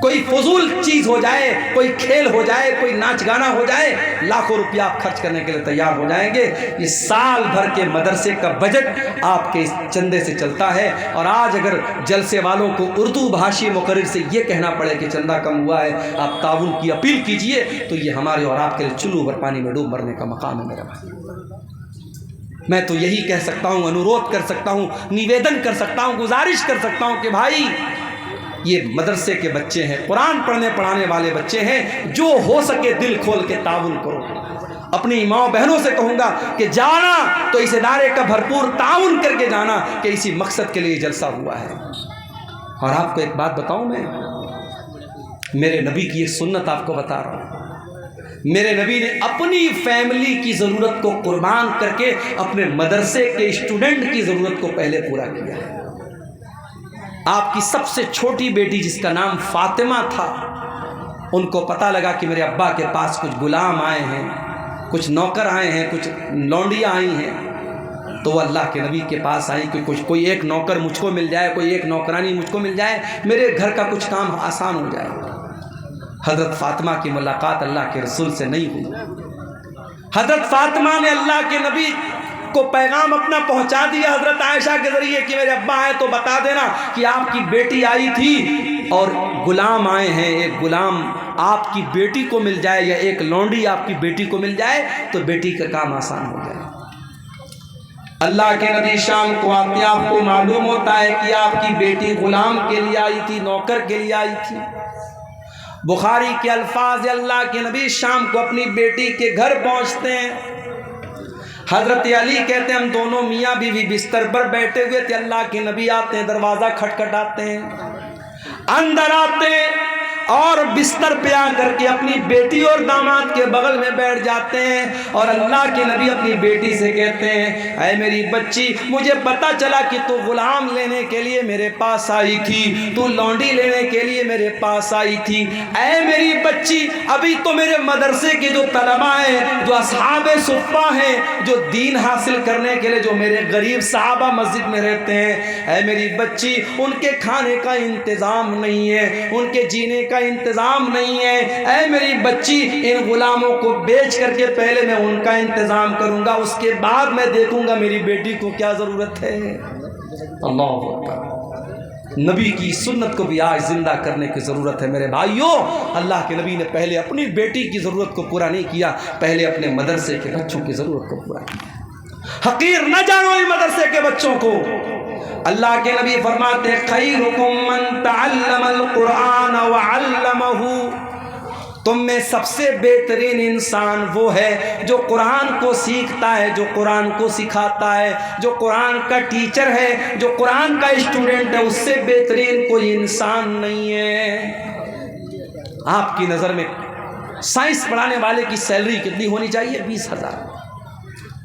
کوئی فضول چیز ہو جائے، کوئی کھیل ہو جائے، کوئی ناچ گانا ہو جائے، لاکھوں روپیہ آپ خرچ کرنے کے لیے تیار ہو جائیں گے۔ یہ سال بھر کے مدرسے کا بجٹ آپ کے اس چندے سے چلتا ہے۔ اور آج اگر جلسے والوں کو اردو بھاشی مقرر سے یہ کہنا پڑے کہ چندہ کم ہوا ہے، آپ تعاون کی اپیل کیجئے، تو یہ ہمارے اور آپ کے لیے چلو بھر پانی میں ڈوب مرنے کا مقام ہے میرے بھائی۔ میں تو یہی کہہ سکتا ہوں، انورودھ کر سکتا ہوں، نویدن کر سکتا ہوں، گزارش کر سکتا ہوں کہ بھائی یہ مدرسے کے بچے ہیں، قرآن پڑھنے پڑھانے والے بچے ہیں، جو ہو سکے دل کھول کے تعاون کرو۔ اپنی ماں بہنوں سے کہوں گا کہ جانا تو اس ادارے کا بھرپور تعاون کر کے جانا کہ اسی مقصد کے لیے جلسہ ہوا ہے۔ اور آپ کو ایک بات بتاؤں، میں میرے نبی کی ایک سنت آپ کو بتا رہا ہوں۔ میرے نبی نے اپنی فیملی کی ضرورت کو قربان کر کے اپنے مدرسے کے اسٹوڈنٹ کی ضرورت کو پہلے پورا کیا ہے۔ آپ کی سب سے چھوٹی بیٹی جس کا نام فاطمہ تھا، ان کو پتہ لگا کہ میرے ابا کے پاس کچھ غلام آئے ہیں، کچھ نوکر آئے ہیں، کچھ لونڈیاں آئی ہیں، تو وہ اللہ کے نبی کے پاس آئی کہ کوئی ایک نوکر مجھ کو مل جائے، کوئی ایک نوکرانی مجھ کو مل جائے، میرے گھر کا کچھ کام آسان ہو جائے۔ حضرت فاطمہ کی ملاقات اللہ کے رسول سے نہیں ہوئی۔ حضرت فاطمہ نے اللہ کے نبی کو پیغام اپنا پہنچا دیا حضرت عائشہ کے ذریعے کہ میرے ابا آئے تو بتا دینا کہ آپ کی بیٹی آئی تھی اور غلام آئے ہیں، ایک غلام آپ کی بیٹی کو مل جائے یا ایک لونڈی آپ کی بیٹی کو مل جائے تو بیٹی کا کام آسان ہو جائے۔ اللہ کے نبی شام کو آتے آپ کو معلوم ہوتا ہے کہ آپ کی بیٹی غلام کے لیے آئی تھی، نوکر کے لیے آئی تھی۔ بخاری کے الفاظ، اللہ کے نبی شام کو اپنی بیٹی کے گھر پہنچتے ہیں۔ حضرت علی کہتے ہیں ہم دونوں میاں بیوی بستر پر بیٹھے ہوئے تھے، اللہ کے نبی آتے ہیں، دروازہ کھٹکھٹاتے ہیں، اندر آتے ہیں اور بستر پہ آ کر کے اپنی بیٹی اور داماد کے بغل میں بیٹھ جاتے ہیں اور اللہ کے نبی اپنی بیٹی سے کہتے ہیں اے میری بچی، مجھے پتا چلا کہ تو غلام لینے کے لیے میرے پاس آئی تھی، تو لونڈی لینے کے لیے میرے پاس آئی تھی۔ اے میری بچی، ابھی تو میرے مدرسے کے جو طلباء ہیں، جو اصحاب صفہ ہیں، جو دین حاصل کرنے کے لیے جو میرے غریب صحابہ مسجد میں رہتے ہیں، اے میری بچی ان کے کھانے کا انتظام نہیں ہے، ان کے جینے کا انتظام نہیں ہے، اے میری بچی ان غلاموں کو بیچ کر کے پہلے میں ان کا انتظام کروں گا، اس کے بعد میں دیکھوں گا میری بیٹی کو کیا ضرورت ہے۔ اللہ اکبر۔ نبی کی سنت کو بھی آج زندہ کرنے کی ضرورت ہے میرے بھائیوں۔ اللہ کے نبی نے پہلے اپنی بیٹی کی ضرورت کو پورا نہیں کیا، پہلے اپنے مدرسے کے بچوں کی ضرورت کو پورا کیا۔ حقیر نہ جانو اس مدرسے کے بچوں کو۔ اللہ کے نبی فرماتے ہیں خیرکم من تعلم القرآن وعلمہ، تم میں سب سے بہترین انسان وہ ہے جو قرآن کو سیکھتا ہے، جو قرآن کو سکھاتا ہے، جو قرآن کا ٹیچر ہے، جو قرآن کا اسٹوڈنٹ ہے، اس سے بہترین کوئی انسان نہیں ہے۔ آپ کی نظر میں سائنس پڑھانے والے کی سیلری کتنی ہونی چاہیے؟ 20,000۔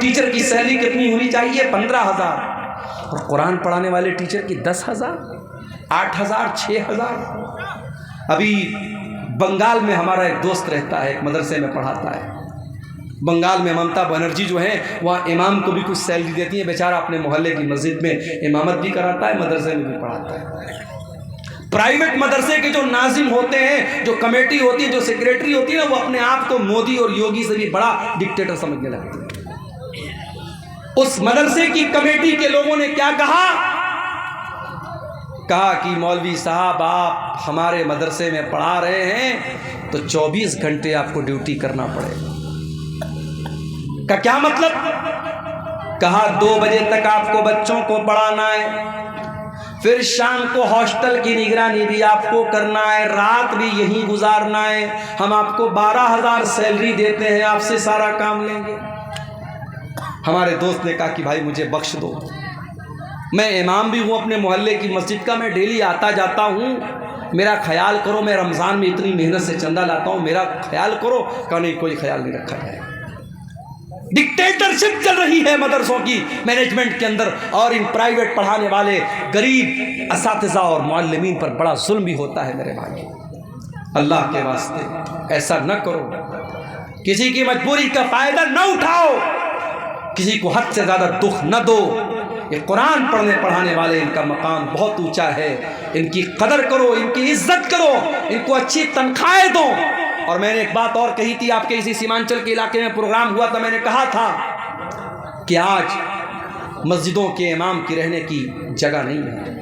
ٹیچر کی سیلری کتنی ہونی چاہیے؟ 15,000۔ اور قرآن پڑھانے والے ٹیچر کی 10,000، 8,000، 6,000۔ ابھی بنگال میں ہمارا ایک دوست رہتا ہے، ایک مدرسے میں پڑھاتا ہے۔ بنگال میں ممتا بنرجی جو ہیں وہاں امام کو بھی کچھ سیلری دیتی ہیں، بیچارہ اپنے محلے کی مسجد میں امامت بھی کراتا ہے، مدرسے میں بھی پڑھاتا ہے۔ پرائیویٹ مدرسے کے جو ناظم ہوتے ہیں، جو کمیٹی ہوتی ہے، جو سیکریٹری ہوتی ہے، وہ اپنے آپ کو مودی اور یوگی سے بھی بڑا ڈکٹیٹر سمجھنے لگتے ہیں۔ اس مدرسے کی کمیٹی کے لوگوں نے کیا کہا کہ مولوی صاحب آپ ہمارے مدرسے میں پڑھا رہے ہیں تو 24 گھنٹے آپ کو ڈیوٹی کرنا پڑے گا۔ کا کیا مطلب؟ کہا 2 بجے تک آپ کو بچوں کو پڑھانا ہے، پھر شام کو ہاسٹل کی نگرانی بھی آپ کو کرنا ہے، رات بھی یہیں گزارنا ہے، ہم آپ کو 12,000 سیلری دیتے ہیں، آپ سے سارا کام لیں گے۔ ہمارے دوست نے کہا کہ بھائی مجھے بخش دو، میں امام بھی ہوں اپنے محلے کی مسجد کا، میں ڈیلی آتا جاتا ہوں، میرا خیال کرو، میں رمضان میں اتنی محنت سے چندہ لاتا ہوں، میرا خیال کرو۔ کہا نہیں، کوئی خیال نہیں رکھا جائے۔ ڈکٹیٹرشپ چل رہی ہے مدرسوں کی مینجمنٹ کے اندر، اور ان پرائیویٹ پڑھانے والے غریب اساتذہ اور معلمین پر بڑا ظلم بھی ہوتا ہے میرے بھائی۔ اللہ کے واسطے ایسا نہ کرو، کسی کی مجبوری کا فائدہ نہ اٹھاؤ، کسی کو حد سے زیادہ دکھ نہ دو۔ یہ قرآن پڑھنے پڑھانے والے، ان کا مقام بہت اونچا ہے، ان کی قدر کرو، ان کی عزت کرو، ان کو اچھی تنخواہیں دو۔ اور میں نے ایک بات اور کہی تھی، آپ کے اسی سیمانچل کے علاقے میں پروگرام ہوا تھا، میں نے کہا تھا کہ آج مسجدوں کے امام کی رہنے کی جگہ نہیں ہے۔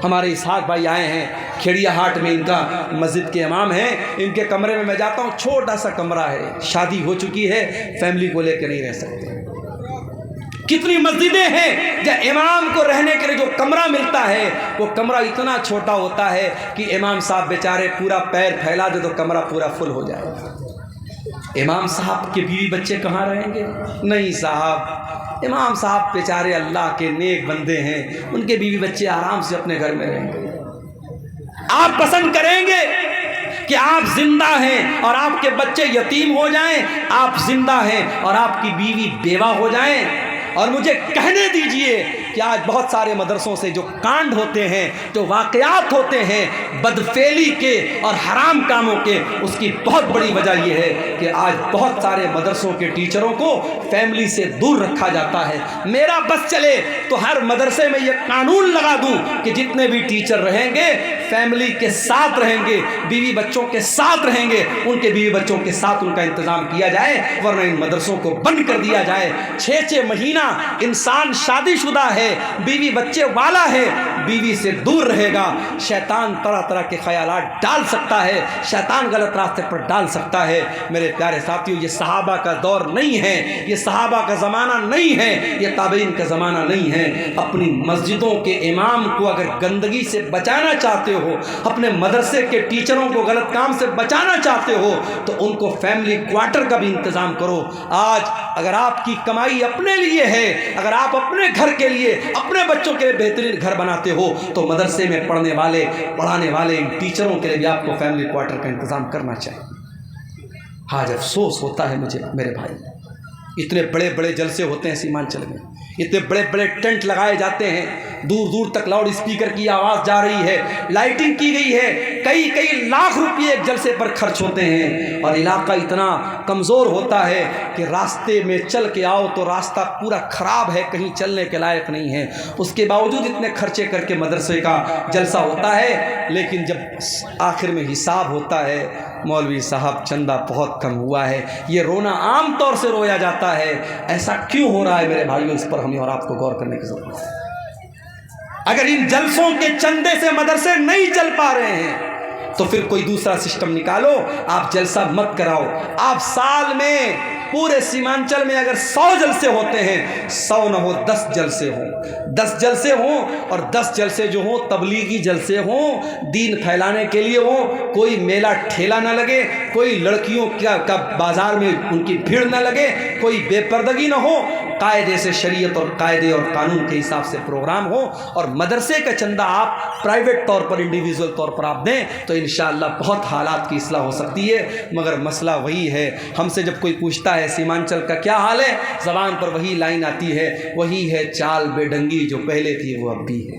ہمارے اسحاق بھائی آئے ہیں کھیڑیا ہاٹ میں، ان کا مسجد کے امام ہیں، ان کے کمرے میں میں جاتا ہوں، چھوٹا سا کمرہ ہے، شادی ہو چکی ہے، فیملی کو لے کے نہیں رہ سکتے۔ کتنی مسجدیں ہیں جہاں امام کو رہنے کے لیے جو کمرہ ملتا ہے وہ کمرہ اتنا چھوٹا ہوتا ہے کہ امام صاحب بیچارے پورا پیر پھیلا دے تو کمرہ پورا فل ہو جائے۔ امام صاحب کے بیوی بچے کہاں رہیں گے؟ نہیں صاحب، امام صاحب بیچارے اللہ کے نیک بندے ہیں، ان کے بیوی بچے آرام سے اپنے گھر میں رہیں گے۔ آپ پسند کریں گے کہ آپ زندہ ہیں اور آپ کے بچے یتیم ہو جائیں، آپ زندہ ہیں اور آپ کی بیوی بیوہ ہو جائیں؟ اور مجھے کہنے دیجئے کہ آج بہت سارے مدرسوں سے جو کانڈ ہوتے ہیں، جو واقعات ہوتے ہیں بدفعلی کے اور حرام کاموں کے، اس کی بہت بڑی وجہ یہ ہے کہ آج بہت سارے مدرسوں کے ٹیچروں کو فیملی سے دور رکھا جاتا ہے۔ میرا بس چلے تو ہر مدرسے میں یہ قانون لگا دوں کہ جتنے بھی ٹیچر رہیں گے فیملی کے ساتھ رہیں گے، بیوی بچوں کے ساتھ رہیں گے، ان کے بیوی بچوں کے ساتھ ان کا انتظام کیا جائے، ورنہ ان مدرسوں کو بند کر دیا جائے۔ 6 مہینہ انسان شادی شدہ ہے، بیوی بچے والا ہے، بیوی سے دور رہے گا، شیطان طرح طرح کے خیالات ڈال سکتا ہے، شیطان غلط راستے پر ڈال سکتا ہے۔ میرے پیارے ساتھیوں، یہ صحابہ کا دور نہیں ہے، یہ صحابہ کا زمانہ نہیں ہے، یہ تابعین کا زمانہ نہیں ہے۔ اپنی مسجدوں کے امام کو اگر گندگی سے بچانا چاہتے ہو، اپنے مدرسے کے ٹیچروں کو غلط کام سے بچانا چاہتے ہو تو ان کو فیملی کوارٹر کا بھی انتظام کرو۔ آج اگر آپ کی کمائی اپنے لیے ہے، اگر آپ اپنے گھر کے لیے، اپنے بچوں کے لیے بہترین گھر بناتے ہو تو مدرسے میں پڑھنے والے، پڑھانے والے ان ٹیچروں کے لیے بھی آپ کو فیملی کوارٹر کا انتظام کرنا چاہیے۔ آج افسوس ہوتا ہے مجھے میرے بھائی، اتنے بڑے بڑے جلسے ہوتے ہیں سیمانچل میں، اتنے بڑے بڑے ٹینٹ لگائے جاتے ہیں، دور دور تک لاؤڈ اسپیکر کی آواز جا رہی ہے، لائٹنگ کی گئی ہے، کئی لاکھ روپے ایک جلسے پر خرچ ہوتے ہیں، اور علاقہ اتنا کمزور ہوتا ہے کہ راستے میں چل کے آؤ تو راستہ پورا خراب ہے، کہیں چلنے کے لائق نہیں ہے۔ اس کے باوجود اتنے خرچے کر کے مدرسے کا جلسہ ہوتا ہے، لیکن جب آخر میں حساب ہوتا ہے مولوی صاحب چندہ بہت کم ہوا ہے، یہ رونا عام طور سے رویا جاتا ہے۔ ایسا کیوں ہو رہا ہے میرے بھائیوں؟ اس پر ہمیں اور آپ کو غور کرنے کی ضرورت ہے۔ اگر ان جلسوں کے چندے سے مدرسے نہیں چل پا رہے ہیں تو پھر کوئی دوسرا سسٹم نکالو، آپ جلسہ مت کراؤ۔ آپ سال میں پورے سیمانچل میں اگر 100 جلسے ہوتے ہیں، 100 نہ ہو 10 جلسے ہوں، 10 جلسے ہوں، اور 10 جلسے جو ہوں تبلیغی جلسے ہوں، دین پھیلانے کے لیے ہوں، کوئی میلہ ٹھیلا نہ لگے، کوئی لڑکیوں کا بازار میں ان کی بھیڑ نہ لگے، کوئی بے پردگی نہ ہو، قاعدے سے شریعت اور قاعدے اور قانون کے حساب سے پروگرام ہو، اور مدرسے کا چندہ آپ پرائیویٹ طور پر، انڈیویژول طور پر آپ دیں تو انشاءاللہ بہت حالات کی اصلاح ہو سکتی ہے۔ مگر مسئلہ وہی ہے، ہم سے جب کوئی پوچھتا ہے سیمانچل کا کیا حال ہے، زبان پر وہی لائن آتی ہے، وہی ہے چال بے ڈنگی جو پہلے تھی وہ اب بھی ہے،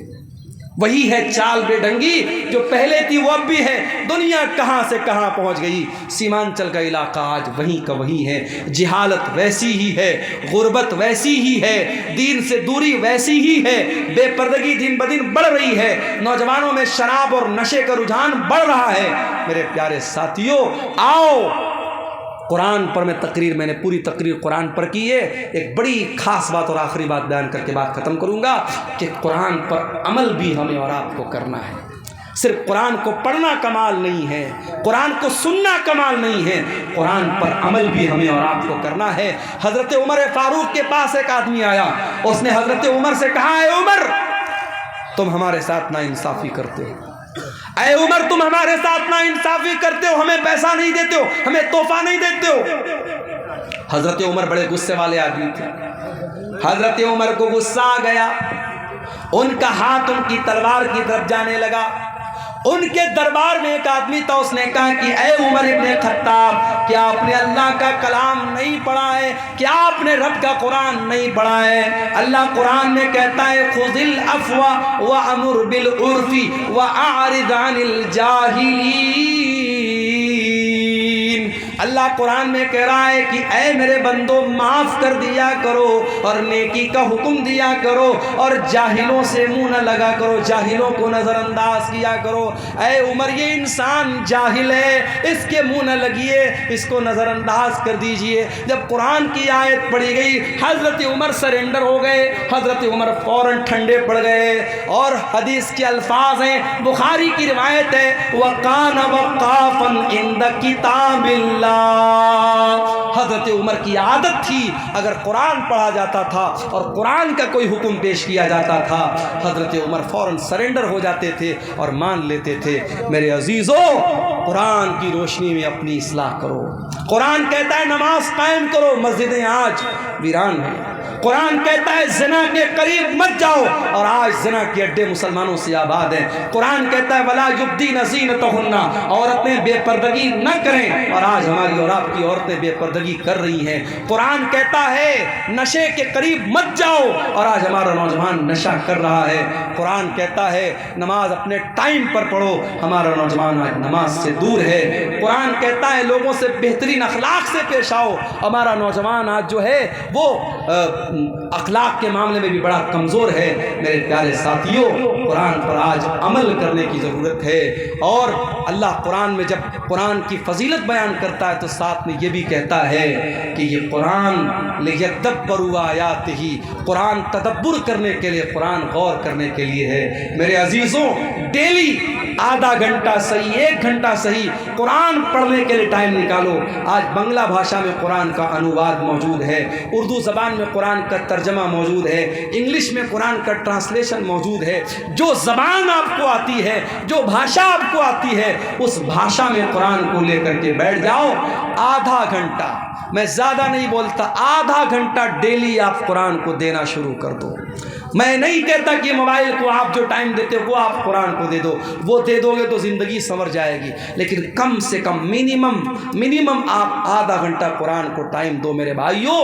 وہی ہے چال بے ڈنگی جو پہلے تھی وہ اب بھی ہے۔ دنیا کہاں سے کہاں پہنچ گئی، سیمانچل کا علاقہ آج وہیں کا وہی ہے، جہالت ویسی ہی ہے، غربت ویسی ہی ہے، دین سے دوری ویسی ہی ہے، بے پردگی دن بدن بڑھ رہی ہے، نوجوانوں میں شراب اور نشے کا رجحان بڑھ رہا ہے۔ میرے پیارے ساتھیوں، آؤ قرآن پر میں نے پوری تقریر قرآن پر کی ہے۔ ایک بڑی خاص بات اور آخری بات بیان کر کے بات ختم کروں گا کہ قرآن پر عمل بھی ہمیں اور آپ کو کرنا ہے۔ صرف قرآن کو پڑھنا کمال نہیں ہے، قرآن کو سننا کمال نہیں ہے، قرآن پر عمل بھی ہمیں اور آپ کو کرنا ہے۔ حضرت عمر فاروق کے پاس ایک آدمی آیا، اس نے حضرت عمر سے کہا، اے عمر تم ہمارے ساتھ ناانصافی کرتے ہو، اے عمر تم ہمارے ساتھ ناانصافی کرتے ہو، ہمیں پیسہ نہیں دیتے ہو، ہمیں تحفہ نہیں دیتے ہو۔ حضرت عمر بڑے غصے والے آدمی تھے، حضرت عمر کو غصہ آ گیا، ان کا ہاتھ ان کی تلوار کی طرف جانے لگا۔ ان کے دربار میں ایک آدمی تھا، اس نے کہا کہ اے عمر ابن خطاب، کیا آپ نے اللہ کا کلام نہیں پڑھا ہے؟ کیا آپ نے رب کا قرآن نہیں پڑھا ہے؟ اللہ قرآن میں کہتا ہے خذ العفو وامر بالعرف واعرض عن الجاہلین، اللہ قرآن میں کہہ رہا ہے کہ اے میرے بندو معاف کر دیا کرو اور نیکی کا حکم دیا کرو اور جاہلوں سے منہ نہ لگا کرو، جاہلوں کو نظر انداز کیا کرو۔ اے عمر یہ انسان جاہل ہے، اس کے منہ نہ لگیے، اس کو نظر انداز کر دیجئے۔ جب قرآن کی آیت پڑھی گئی حضرت عمر سرنڈر ہو گئے، حضرت عمر فوراً ٹھنڈے پڑ گئے۔ اور حدیث کے الفاظ ہیں، بخاری کی روایت ہے وَقَانَ وَقَافًا عِنْدَ کِتَابِ اللَّهِ۔ حضرت عمر کی عادت تھی اگر قرآن پڑھا جاتا تھا اور قرآن کا کوئی حکم پیش کیا جاتا تھا، حضرت عمر فوراً سرنڈر ہو جاتے تھے اور مان لیتے تھے۔ میرے عزیزو، قرآن کی روشنی میں اپنی اصلاح کرو۔ قرآن کہتا ہے نماز قائم کرو، مسجدیں آج ویران ہیں۔ قرآن کہتا ہے زنا کے قریب مت جاؤ، اور آج زنا کے اڈے مسلمانوں سے آباد ہیں۔ قرآن کہتا ہے وَلَا يُبْدِينَ زِينَتَهُنَّ، عورتیں بے پردگی نہ کریں، اور آج ہماری اور آپ کی عورتیں بے پردگی کر رہی ہیں۔ قرآن کہتا ہے نشے کے قریب مت جاؤ، اور آج ہمارا نوجوان نشہ کر رہا ہے۔ قرآن کہتا ہے نماز اپنے ٹائم پر پڑھو، ہمارا نوجوان آج نماز سے دور ہے۔ قرآن کہتا ہے لوگوں سے بہترین اخلاق سے پیش آؤ، ہمارا نوجوان آج جو ہے وہ اخلاق کے معاملے میں بھی بڑا کمزور ہے۔ میرے پیارے ساتھیوں، قرآن پر آج عمل کرنے کی ضرورت ہے۔ اور اللہ قرآن میں جب قرآن کی فضیلت بیان کرتا ہے تو ساتھ میں یہ بھی کہتا ہے کہ یہ قرآن لیدبروا آیاتہ، قرآن تدبر کرنے کے لیے، قرآن غور کرنے کے لیے ہے۔ میرے عزیزوں، ڈیلی آدھا گھنٹہ صحیح، 1 گھنٹہ صحیح قرآن پڑھنے کے لیے ٹائم نکالو۔ آج بنگلہ بھاشا میں قرآن کا انواد موجود ہے، اردو زبان میں قرآن کا ترجمہ موجود ہے، انگلش میں قرآن کا ٹرانسلیشن موجود ہے۔ جو زبان آپ کو آتی ہے، جو بھاشا آپ کو آتی ہے، اس بھاشا میں قرآن کو لے کر کے بیٹھ جاؤ۔ آدھا گھنٹہ، میں زیادہ نہیں بولتا، آدھا گھنٹہ ڈیلی آپ قرآن کو دینا شروع کر دو۔ میں نہیں کہتا کہ موبائل کو آپ جو ٹائم دیتے ہو وہ آپ قرآن کو دے دو، وہ دے دو گے تو زندگی سنور جائے گی، لیکن کم سے کم منیمم آپ آدھا گھنٹہ قرآن کو ٹائم دو۔ میرے بھائیوں،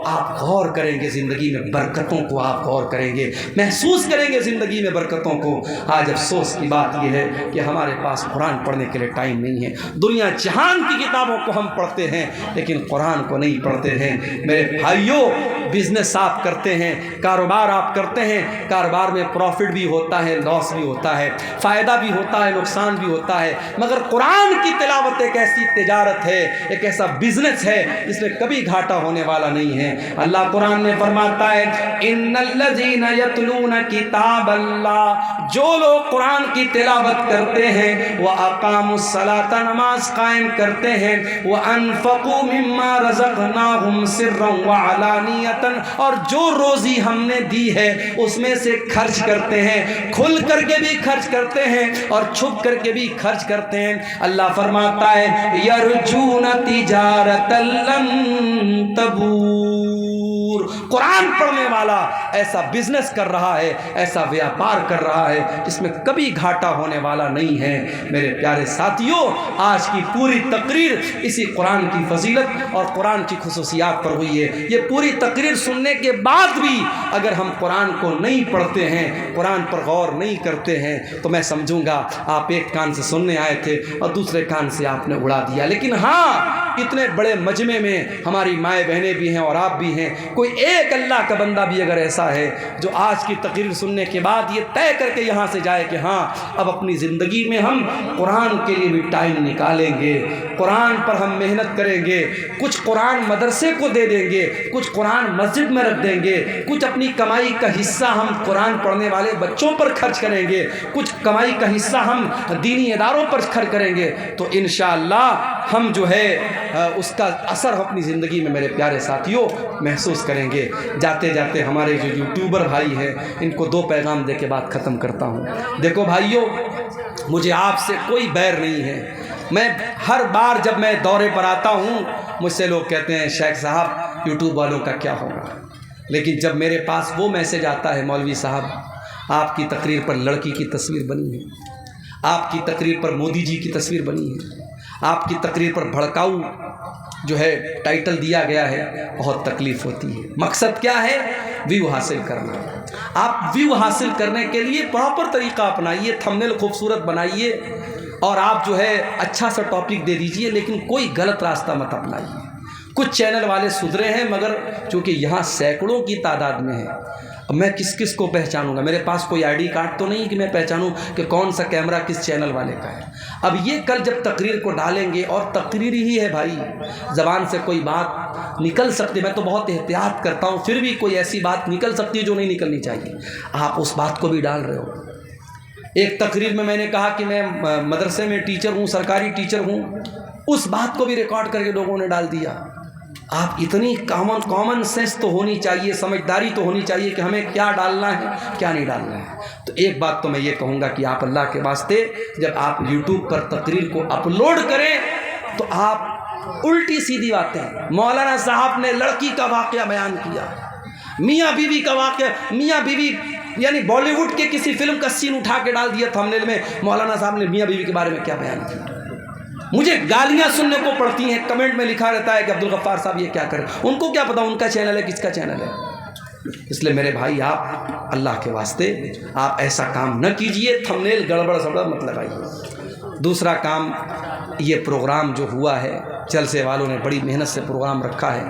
آپ غور کریں گے زندگی میں برکتوں کو، آپ غور کریں گے، محسوس کریں گے زندگی میں برکتوں کو۔ آج افسوس کی بات یہ ہے کہ ہمارے پاس قرآن پڑھنے کے لیے ٹائم نہیں ہے۔ دنیا جہان کی کتابوں کو ہم پڑھتے ہیں لیکن قرآن کو نہیں پڑھتے ہیں۔ میرے بھائیوں، بزنس آپ کرتے ہیں، کاروبار آپ کرتے ہیں، کاروبار میں پروفٹ بھی ہوتا ہے، لاس بھی ہوتا ہے، فائدہ بھی ہوتا ہے، نقصان بھی ہوتا ہے، مگر قرآن کی تلاوت ایک ایسی تجارت ہے، ایک ایسا بزنس ہے جس میں کبھی گھاٹا ہونے والا نہیں ہے۔ اللہ قرآن میں فرماتا ہے ان الذین یتلون کتاب اللہ، جو لوگ قرآن کی تلاوت کرتے ہیں، واقاموا الصلاۃ، نماز قائم کرتے ہیں، وانفقوا مما رزقناہم سرا وعلانیۃ، اور جو روزی ہم نے دی ہے اس میں سے خرچ کرتے ہیں، کھل کر کے بھی خرچ کرتے ہیں اور چھپ کر کے بھی خرچ کرتے ہیں۔ اللہ فرماتا ہے یرجون تجارۃ لن تبور، قرآن پڑھنے والا ایسا بزنس کر رہا ہے، ایسا ویاپار کر رہا ہے جس میں کبھی گھاٹا ہونے والا نہیں ہے۔ میرے پیارے ساتھیوں، آج کی پوری تقریر اسی قرآن کی فضیلت اور قرآن کی خصوصیات پر ہوئی ہے۔ یہ پوری تقریر سننے کے بعد بھی اگر ہم قرآن کو نہیں پڑھتے ہیں، قرآن پر غور نہیں کرتے ہیں، تو میں سمجھوں گا آپ ایک کان سے سننے آئے تھے اور دوسرے کان سے آپ نے اڑا دیا۔ لیکن ہاں، اتنے بڑے مجمع میں ہماری مائیں بہنیں بھی ہیں اور آپ بھی ہیں، کوئی ایک اللہ کا بندہ بھی اگر ایسا ہے جو آج کی تقریر سننے کے بعد یہ طے کر کے یہاں سے جائے کہ ہاں اب اپنی زندگی میں ہم قرآن کے لیے بھی ٹائم نکالیں گے، قرآن پر ہم محنت کریں گے، کچھ قرآن مدرسے کو دے دیں گے، کچھ قرآن مسجد میں رکھ دیں گے، کچھ اپنی کمائی کا حصہ ہم قرآن پڑھنے والے بچوں پر خرچ کریں گے، کچھ کمائی کا حصہ ہم دینی اداروں پر خرچ کریں گے، تو انشاءاللہ ہم جو ہے اس کا اثر اپنی زندگی میں میرے پیارے ساتھیوں محسوس کریں گے۔ جاتے جاتے ہمارے جو یوٹیوبر بھائی ہیں ان کو 2 پیغام دے کے بات ختم کرتا ہوں۔ دیکھو بھائیوں، مجھے آپ سے کوئی بیر نہیں ہے۔ میں ہر بار جب میں دورے پر آتا ہوں مجھ سے لوگ کہتے ہیں شیخ صاحب یوٹیوب والوں کا کیا ہوگا، لیکن جب میرے پاس وہ میسج آتا ہے مولوی صاحب آپ کی تقریر پر لڑکی کی تصویر بنی ہے، آپ کی تقریر پر مودی جی کی تصویر بنی ہے، آپ کی تقریر پر بھڑکاؤ جو ہے ٹائٹل دیا گیا ہے، بہت تکلیف ہوتی ہے۔ مقصد کیا ہے؟ ویو حاصل کرنا۔ آپ ویو حاصل کرنے کے لیے پراپر طریقہ اپنائیے، تھمبنیل خوبصورت بنائیے، اور آپ جو ہے اچھا سا ٹاپک دے دیجئے، لیکن کوئی غلط راستہ مت اپنائیے۔ کچھ چینل والے سدھرے ہیں، مگر چونکہ یہاں سینکڑوں کی تعداد میں ہے، اب میں کس کس کو پہچانوں گا؟ میرے پاس کوئی آئی ڈی کارڈ تو نہیں کہ میں پہچانوں کہ کون سا کیمرہ کس چینل والے کا ہے۔ اب یہ کل جب تقریر کو ڈالیں گے، اور تقریر ہی ہے بھائی، زبان سے کوئی بات نکل سکتی، میں تو بہت احتیاط کرتا ہوں، پھر بھی کوئی ایسی بات نکل سکتی ہے جو نہیں نکلنی چاہیے، آپ اس بات کو بھی ڈال رہے ہو۔ ایک تقریر میں نے کہا کہ میں مدرسے میں ٹیچر ہوں، سرکاری ٹیچر ہوں، اس بات کو بھی ریکارڈ کر کے لوگوں نے ڈال دیا۔ آپ اتنی کامن سینس تو ہونی چاہیے، سمجھداری تو ہونی چاہیے کہ ہمیں کیا ڈالنا ہے کیا نہیں ڈالنا ہے۔ تو ایک بات تو میں یہ کہوں گا کہ آپ اللہ کے واسطے جب آپ یوٹیوب پر تقریر کو اپلوڈ کریں تو آپ الٹی سیدھی باتیں، مولانا صاحب نے لڑکی کا واقعہ بیان کیا، میاں بیوی کا واقعہ، میاں بیوی یعنی بالی ووڈ کے کسی فلم کا سین اٹھا کے ڈال دیا تھمبنیل میں، مولانا صاحب نے میاں بیوی کے بارے میں کیا بیان کیا۔ مجھے گالیاں سننے کو پڑتی ہیں، کمنٹ میں لکھا رہتا ہے کہ عبدالغفار صاحب یہ کیا کریں، ان کو کیا پتا ان کا چینل ہے کس کا چینل ہے۔ اس لیے میرے بھائی آپ اللہ کے واسطے آپ ایسا کام نہ کیجئے، تھمبنیل گڑبڑ سڑبڑ مت لگائیے۔ دوسرا کام، یہ پروگرام جو ہوا ہے، جلسے والوں نے بڑی محنت سے پروگرام رکھا ہے،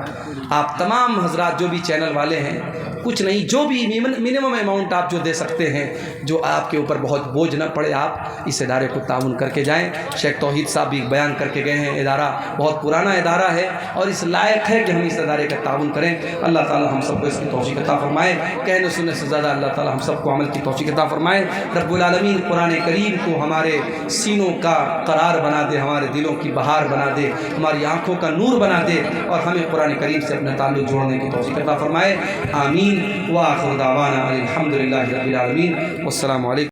آپ تمام حضرات جو بھی چینل والے ہیں، کچھ نہیں، جو بھی منیمم اماؤنٹ آپ جو دے سکتے ہیں، جو آپ کے اوپر بہت بوجھ نہ پڑے، آپ اس ادارے کو تعاون کر کے جائیں۔ شیخ توحید صاحب بھی بیان کر کے گئے ہیں، ادارہ بہت پرانا ادارہ ہے اور اس لائق ہے کہ ہم اس ادارے کا تعاون کریں۔ اللہ تعالی ہم سب کو اس کی توفیق عطا فرمائے، کہنے سننے سے زیادہ اللہ تعالی ہم سب کو عمل کی توفیق عطا فرمائے۔ رب العالمین قرآن کریم کو ہمارے سینوں کا قرار بنا دے، ہمارے دلوں کی بہار بنا دے، ہماری آنکھوں کا نور بنا دے، اور ہمیں قرآن کریم سے اپنے تعلق جوڑنے کی توفیق عطا فرمائے۔ آمین۔ وآخر دعوانا الحمدللہ رب العالمین، والسلام علیکم۔